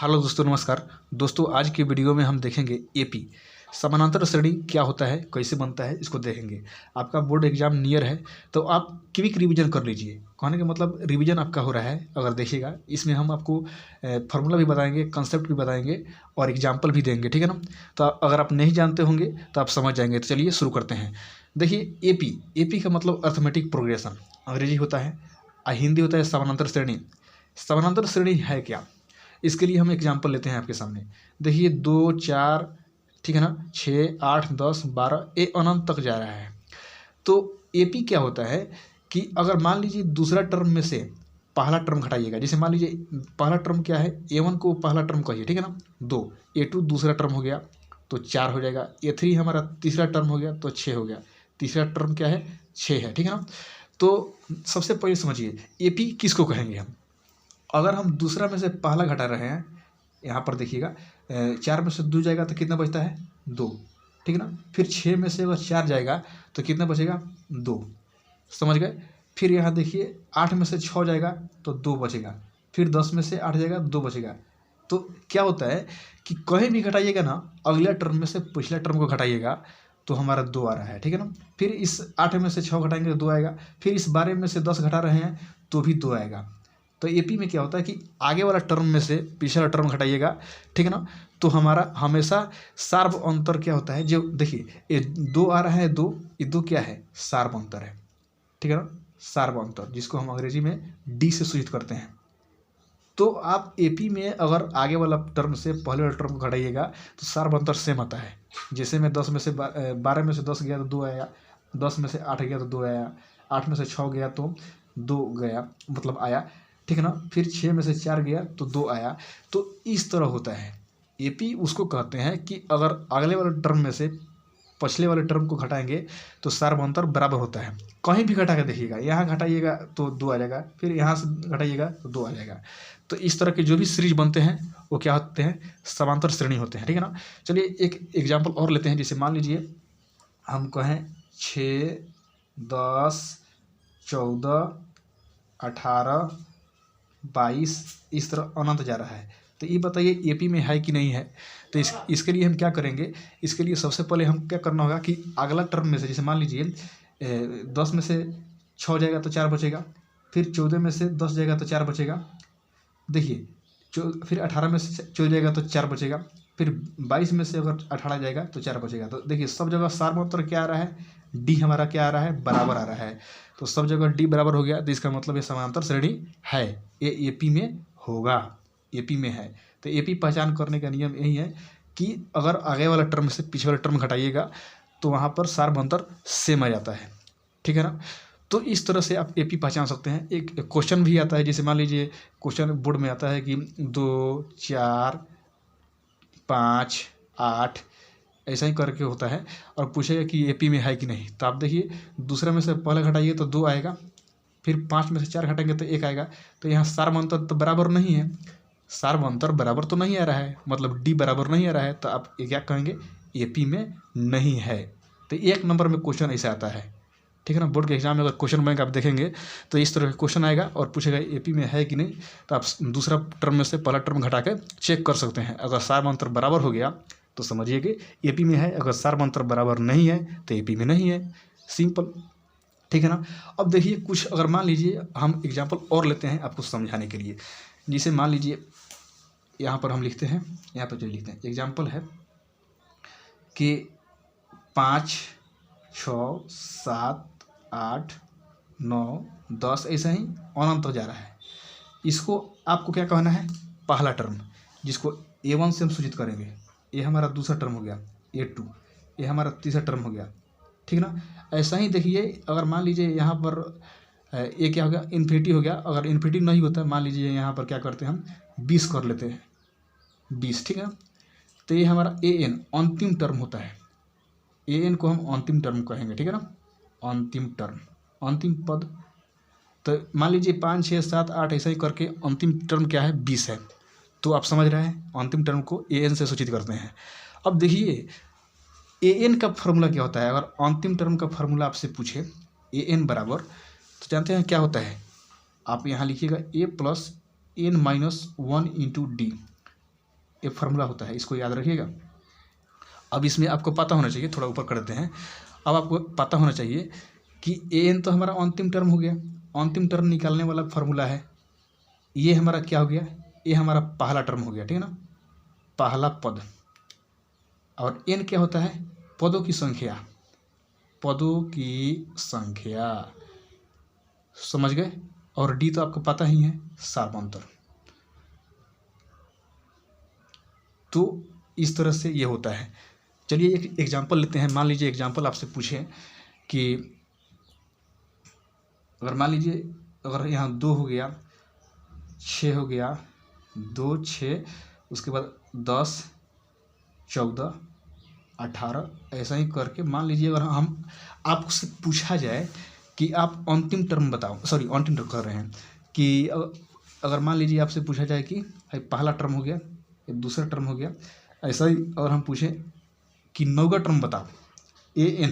Hello दोस्तों, नमस्कार दोस्तों। आज के वीडियो में हम देखेंगे एपी समानांतर श्रेणी क्या होता है, कैसे बनता है, इसको देखेंगे। आपका बोर्ड एग्जाम नियर है तो आप क्विक रिवीजन कर लीजिए। कहने का मतलब रिवीजन आपका हो रहा है। अगर देखिएगा इसमें हम आपको फार्मूला भी बताएंगे, कंसेप्ट भी बताएंगे और एग्जाम्पल भी देंगे, ठीक है ना। तो अगर आप नहीं जानते होंगे तो आप समझ जाएंगे। तो चलिए शुरू करते हैं। देखिए एपी का मतलब अर्थमेटिक प्रोग्रेशन अंग्रेजी होता है, हिंदी होता है समानांतर श्रेणी। समानांतर श्रेणी है क्या, इसके लिए हम एग्जाम्पल लेते हैं आपके सामने। देखिए 2 4, ठीक है ना, 6 8 10 12 ये अनंत तक जा रहा है। तो एपी क्या होता है कि अगर मान लीजिए दूसरा टर्म में से पहला टर्म घटाइएगा। जैसे मान लीजिए पहला टर्म क्या है, A1 को पहला टर्म कहिए, ठीक है ना, 2। A2 दूसरा टर्म हो गया तो 4 हो जाएगा। A3 हमारा तीसरा टर्म हो गया तो 6 हो गया। तीसरा टर्म क्या है, 6 है, ठीक है ना। तो सबसे पहले समझिए एपी किसको कहेंगे हम। अगर हम दूसरा में से पहला घटा रहे हैं, यहाँ पर देखिएगा 4 में से 2 जाएगा तो कितना बचता है, 2, ठीक है ना। फिर 6 में से अगर 4 जाएगा तो कितना बचेगा, 2, समझ गए। फिर यहाँ देखिए 8 में से 6 जाएगा तो 2 बचेगा। फिर 10 में से 8 जाएगा 2 बचेगा। तो क्या होता है कि कहीं भी घटाइएगा ना, अगला टर्म में से पिछला टर्म को घटाइएगा तो हमारा 2 आ रहा है, ठीक है ना। फिर इस 8 में से 6 घटाएंगे तो 2 आएगा। फिर इस 12 में से 10 घटा रहे हैं तो भी 2 आएगा। तो एपी में क्या होता है कि आगे वाला टर्म में से पिछला टर्म घटाइएगा, ठीक है ना, तो हमारा हमेशा सार्व अंतर क्या होता है। जो देखिए ये 2 आ रहा है, 2, ये 2 क्या है, सार्व अंतर है, ठीक है ना, सार्व अंतर, जिसको हम अंग्रेजी में डी से सूचित करते हैं। तो आप एपी में अगर आगे वाला टर्म से पहले वाला टर्म को घटाइएगा तो सार्व अंतर सेम आता है। जैसे मैं 10 में से 12 में से 10 गया तो 2 आया, 10 में से 8 गया तो 2 आया, 8 में से 6 गया तो 2 गया, मतलब आया, ठीक है ना। फिर 6 में से 4 गया तो 2 आया। तो इस तरह होता है। एपी उसको कहते हैं कि अगर अगले वाले टर्म में से पिछले वाले टर्म को घटाएंगे तो सार्वअंतर बराबर होता है। कहीं भी घटा के देखिएगा, यहाँ घटाइएगा तो 2 आ जाएगा, फिर यहाँ से घटाइएगा तो 2 आ जाएगा। तो इस तरह के जो भी सीरीज बनते हैं वो क्या होते हैं, समांतर श्रेणी होते हैं, ठीक है ना। चलिए एक एग्जाम्पल और लेते हैं। जैसे मान लीजिए हम कहें 6 10 14 18 22, इस तरह अनंत जा रहा है। तो ये बताइए एपी में है कि नहीं है। तो इसके लिए हम क्या करेंगे, इसके लिए सबसे पहले हम क्या करना होगा कि अगला टर्म में से, जैसे मान लीजिए 10 में से 6 जाएगा तो 4 बचेगा। फिर 14 में से 10 जाएगा तो 4 बचेगा। देखिए फिर 18 में से 14 जाएगा तो 4 बचेगा। फिर 22 में से अगर 18 जाएगा तो 4 बचेगा। तो देखिए सब जगह सार्वत्तर क्या आ रहा है, डी हमारा क्या आ रहा है, बराबर आ रहा है। तो सब जगह डी बराबर हो गया तो इसका मतलब ये समांतर श्रेणी है, ये एपी में होगा, एपी में है। तो एपी पहचान करने का नियम यही है कि अगर आगे वाला टर्म से पीछे वाला टर्म घटाइएगा तो वहाँ पर सार्वअंतर सेम आ जाता है, ठीक है ना। तो इस तरह से आप एपी पहचान सकते हैं। एक क्वेश्चन भी आता है, जैसे मान लीजिए क्वेश्चन बोर्ड में आता है कि 2 4 5 8 ऐसा ही करके होता है और पूछेगा कि एपी में है कि नहीं। तो आप देखिए दूसरे में से पहले घटाइए तो 2 आएगा, फिर 5 में से 4 घटाएंगे तो 1 आएगा। तो यहाँ सार्वअंतर तो बराबर नहीं है, सार्वअंतर बराबर तो नहीं आ रहा है, मतलब डी बराबर नहीं आ रहा है। तो आप क्या कहेंगे, एपी में नहीं है। तो 1 नंबर में क्वेश्चन ऐसा आता है, ठीक है ना। बोर्ड के एग्जाम में अगर क्वेश्चन बैंक आप देखेंगे तो इस तरह का क्वेश्चन आएगा और पूछेगा एपी में है कि नहीं। तो आप दूसरा टर्म में से पहला टर्म घटा के चेक कर सकते हैं। अगर सार्वअंतर बराबर हो गया तो समझिए कि एपी में है, अगर सार्वअंतर बराबर नहीं है तो एपी में नहीं है, सिंपल, ठीक है ना। अब देखिए कुछ अगर मान लीजिए हम एग्जाम्पल और लेते हैं आपको समझाने के लिए। जिसे मान लीजिए यहाँ पर हम लिखते हैं, यहाँ पर जो लिखते हैं एग्जाम्पल है कि 5 6 7 8 9 10 ऐसा ही अनंत जा रहा है। इसको आपको क्या कहना है, पहला टर्म, जिसको A1 से हम सूचित करेंगे। ये हमारा दूसरा टर्म हो गया, A2, ये हमारा तीसरा टर्म हो गया, ठीक है ना। ऐसा ही देखिए अगर मान लीजिए यहाँ पर ये क्या हो गया, इन्फिनिटी हो गया। अगर इन्फिनिटी नहीं होता, मान लीजिए यहाँ पर क्या करते हैं हम 20 कर लेते हैं, 20, ठीक है। तो ये हमारा AN अंतिम टर्म होता है, AN को हम अंतिम टर्म कहेंगे, ठीक है ना, अंतिम टर्म, अंतिम पद। तो मान लीजिए 5 6 7 8 ऐसा ही करके अंतिम टर्म क्या है, 20 है। तो आप समझ रहे हैं अंतिम टर्म को AN से सूचित करते हैं। अब देखिए AN का फॉर्मूला क्या होता है। अगर अंतिम टर्म का फॉर्मूला आपसे पूछे AN बराबर, तो जानते हैं क्या होता है, आप यहाँ लिखिएगा A + N - 1 × D। ये फार्मूला होता है, इसको याद रखिएगा। अब इसमें आपको पता होना चाहिए, थोड़ा ऊपर कर देते हैं। अब आपको पता होना चाहिए कि an तो हमारा अंतिम टर्म हो गया, अंतिम टर्म निकालने वाला फार्मूला है। ये हमारा क्या हो गया, ये हमारा पहला टर्म हो गया, ठीक है ना, पहला पद। और n क्या होता है, पदों की संख्या, पदों की संख्या, समझ गए। और d तो आपको पता ही है, सार्वंतर। तो इस तरह से ये होता है। चलिए एक एग्जांपल लेते हैं। मान लीजिए एग्जांपल आपसे पूछे कि अगर मान लीजिए अगर यहाँ 2 हो गया, 6 हो गया, 2 6, उसके बाद 10 14 18, ऐसा ही करके मान लीजिए अगर हम आपसे पूछा जाए कि आप अंतिम टर्म बताओ, सॉरी अंतिम टर्म कर रहे हैं कि अगर मान लीजिए आपसे पूछा जाए कि पहला टर्म हो गया, दूसरा टर्म हो गया, ऐसा ही अगर हम पूछें कि 9वां टर्म बताओ, an,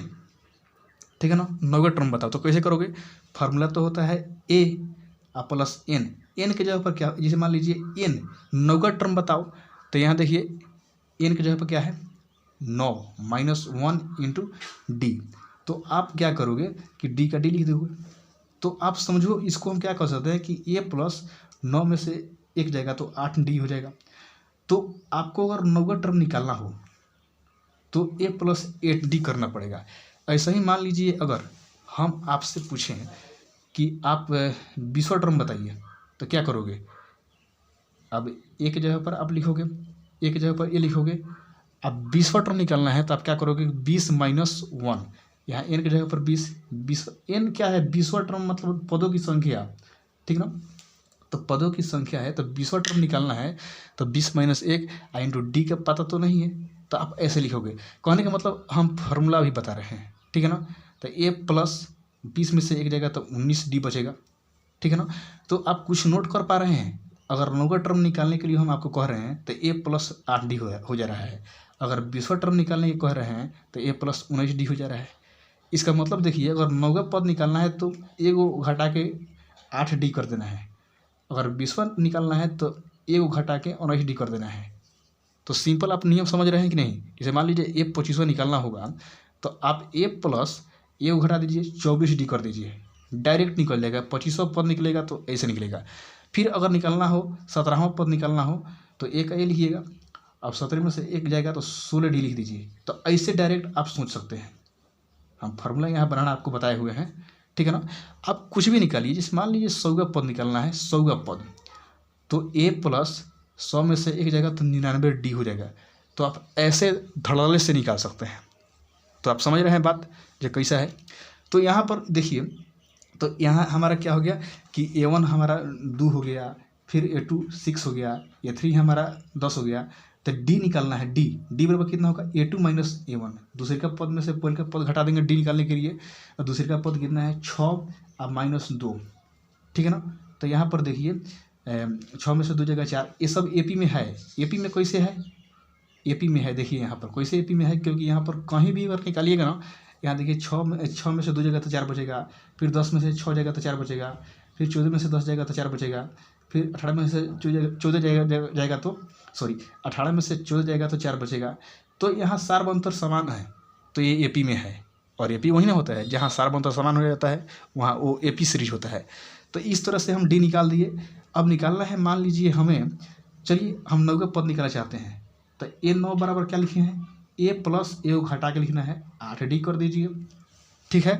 ठीक है ना, 9वां टर्म बताओ, तो कैसे करोगे। फार्मूला तो होता है a प्लस n, n के जगह पर क्या, जैसे मान लीजिए n 9वां टर्म बताओ, तो यहाँ देखिए n की जगह पर क्या है 9 माइनस 1 इंटू डी। तो आप क्या करोगे कि d का d लिख दोगे। तो आप समझो इसको हम क्या कर सकते हैं कि a प्लस 9 में से एक जाएगा तो 8d हो जाएगा। तो आपको अगर 9वां टर्म निकालना हो तो a प्लस 8d करना पड़ेगा। ऐसा ही मान लीजिए अगर हम आपसे पूछें कि आप 20वां टर्म बताइए, तो क्या करोगे। अब a की जगह पर आप लिखोगे, a की जगह पर a लिखोगे। अब 20वां टर्म निकालना है तो आप क्या करोगे, 20 माइनस 1, यहाँ n की जगह पर 20 n क्या है, 20वां टर्म मतलब पदों की संख्या, ठीक ना। तो पदों की संख्या है तो 20वां टर्म निकालना है तो 20 माइनस 1 इंटू डी का पता तो नहीं है, तो आप ऐसे लिखोगे। कहने का मतलब हम फार्मूला भी बता रहे हैं, ठीक है ना। तो a प्लस 20 में से एक जाएगा तो 19d बचेगा, ठीक है ना। तो आप कुछ नोट कर पा रहे हैं। अगर 9वां टर्म निकालने के लिए हम आपको कह रहे हैं तो a प्लस 8d हो जा रहा है। अगर 20वां टर्म निकालने के कह रहे हैं तो a प्लस 19d हो जा रहा है। इसका मतलब देखिए अगर 9वां पद निकालना है तो एगो घटा के 8d कर देना है। अगर 20वां निकालना है तो एगो घटा के 19d कर देना है। तो सिंपल आप नियम समझ रहे हैं कि नहीं। जैसे मान लीजिए a 25वां निकालना होगा तो आप a प्लस एगो घटा दीजिए 24d कर दीजिए, डायरेक्ट निकल जाएगा। 25वां पद निकलेगा तो ऐसे निकलेगा। फिर अगर निकालना हो 17वां पद निकालना हो तो a का a लिखिएगा। अब 17 में से एक जाएगा तो 16d लिख दीजिए। तो ऐसे डायरेक्ट आप सोच सकते हैं। हम फार्मूला यहाँ बनाना आपको बताए हुए हैं, ठीक है ना। आप कुछ भी निकालिए। जैसे मान लीजिए 100वां पद निकालना है, 100वां पद, तो a प्लस 100 में से एक जाएगा तो 99d हो जाएगा। तो आप ऐसे धड़ल्ले से निकाल सकते हैं। तो आप समझ रहे हैं बात जो कैसा है। तो यहाँ पर देखिए, तो यहाँ हमारा क्या हो गया कि a1 हमारा 2 हो गया, फिर a2 6 हो गया, a3 हमारा 10 हो गया। तो d निकालना है, d बराबर कितना होगा, a2 माइनस a1। दूसरे का पद में से पहले का पद घटा देंगे d निकालने के लिए। और दूसरे का पद कितना है 6 और माइनस 2, ठीक है ना। तो यहाँ पर देखिए 6 में से 2 जगह 4, ये सब AP में है। AP में कैसे है, AP में है। देखिए यहाँ पर कैसे AP में है, क्योंकि यहाँ पर कहीं भी अगर निकालिएगा ना, यहाँ देखिए 6 में से 2 जगह तो 4 बचेगा, फिर 10 में से 6 जाएगा तो 4 बचेगा, फिर 14 में से 10 जाएगा तो 4 बचेगा, फिर 18 में से 14 जाएगा तो 18 में से 14 जाएगा तो 4 बचेगा। तो यहाँ सार्वंतर समान है, तो ये AP में है। और AP वही ना होता है जहाँ सार्वंतर समान हो जाता है, वहाँ वो AP सीरीज होता है। तो इस तरह से हम D निकाल दिए। अब निकालना है, मान लीजिए हमें, चलिए हम 9वां पद निकालना चाहते हैं। तो a9 बराबर क्या लिखे हैं, a प्लस ए को घटा के लिखना है 8d कर दीजिए, ठीक है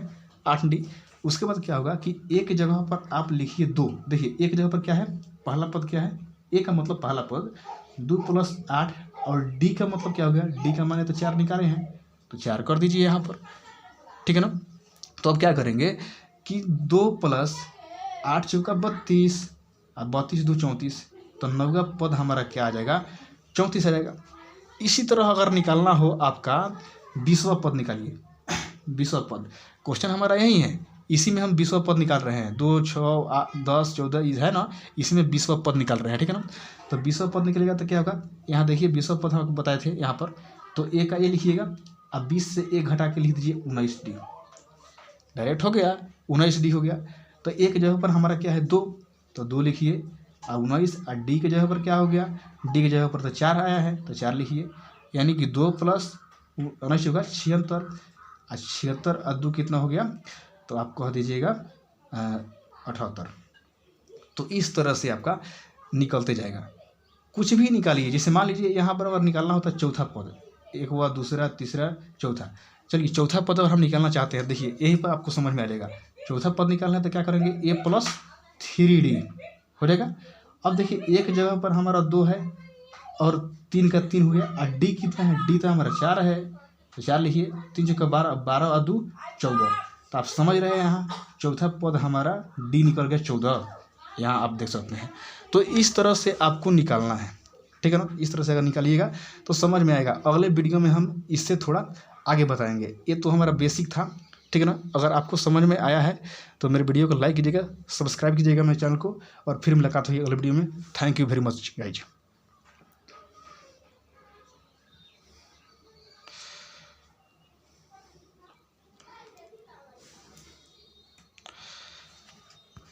8d। उसके बाद क्या होगा कि a की जगह पर आप लिखिए 2। देखिए a की जगह पर क्या है, पहला पद क्या है, a का मतलब पहला पद, 2 प्लस 8, और d का मतलब क्या हो गया, d का माने तो 4 निकाले हैं तो 4 कर दीजिए यहाँ पर, ठीक है ना। तो अब क्या करेंगे कि 2 प्लस 8 चौका 32 और 32 2 34, तो 9वां पद हमारा क्या आ जाएगा, 34 आ जाएगा। इसी तरह अगर निकालना हो आपका 20वां पद निकालिए। 20वां पद क्वेश्चन हमारा यही है, इसी में हम 20वां पद निकाल रहे हैं। 2 6 10 14 है ना, इसी में 20वां पद निकाल रहे हैं, ठीक है ना। तो 20वां पद निकलेगा तो क्या होगा, यहाँ देखिए 20वां पद हम बताए थे यहाँ पर, तो a का a लिखिएगा। अब 20 से 1 घटा के लिख दीजिए 19d, डायरेक्ट हो गया 19d हो गया। तो एक जगह पर हमारा क्या है 2, तो 2 लिखिए। और 19 और डी के जगह पर क्या हो गया, डी के जगह पर तो 4 आया है तो 4 लिखिए, यानी कि 2 + 19 होगा 76 और 76 और 2 कितना हो गया, तो आप कह दीजिएगा 78। तो इस तरह से आपका निकलते जाएगा। कुछ भी निकालिए, जैसे मान लीजिए यहाँ पर अगर निकालना होता है चौथा पद, एक हुआ, दूसरा, तीसरा, चौथा। चलिए चौथा पद अगर हम निकालना चाहते हैं, देखिए यही पर आपको समझ में आ जाएगा। चौथा पद निकालना है तो क्या करेंगे, a + 3d हो जाएगा। अब देखिए एक जगह पर हमारा 2 है और 3 का 3 हो गया, और डी कितना है, डी तो हमारा 4 है तो 4 लिखिए, 3 × 12, 12 और 2 14। तो आप समझ रहे हैं यहाँ चौथा पद हमारा डी निकल गया 14, यहाँ आप देख सकते हैं। तो इस तरह से आपको निकालना है, ठीक है ना। इस तरह से अगर निकालिएगा तो समझ में आएगा। अगले वीडियो में हम इससे थोड़ा आगे बताएंगे। ये तो हमारा बेसिक था, ठीक है ना। अगर आपको समझ में आया है तो मेरे वीडियो को लाइक कीजिएगा, सब्सक्राइब कीजिएगा मेरे चैनल को, और फिर मुलाकात होगी अगले वीडियो में। Thank you very much guys.